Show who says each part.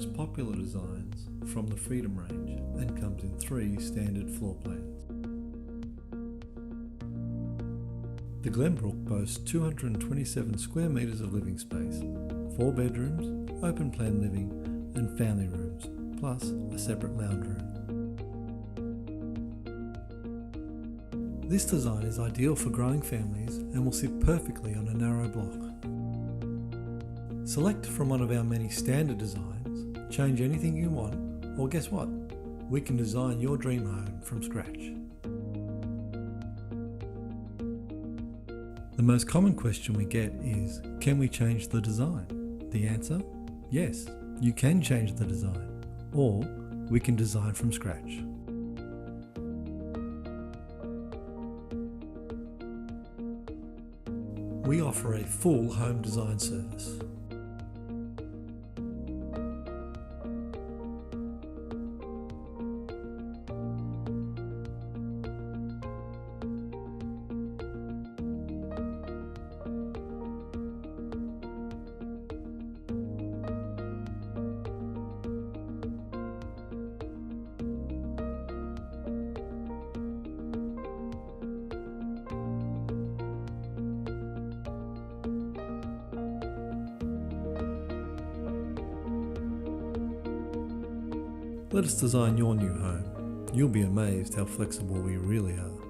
Speaker 1: most popular designs from the Freedom range and comes in 3 standard floor plans. The Glenbrook boasts 227 square metres of living space, 4 bedrooms, open plan living and family rooms, plus a separate lounge room. This design is ideal for growing families and will sit perfectly on a narrow block. Select from one of our many standard designs, change anything you want, or guess what? We can design your dream home from scratch. The most common question we get is, can we change the design? The answer? Yes, you can change the design, or we can design from scratch. We offer a full home design service. Let us design your new home. You'll be amazed how flexible we really are.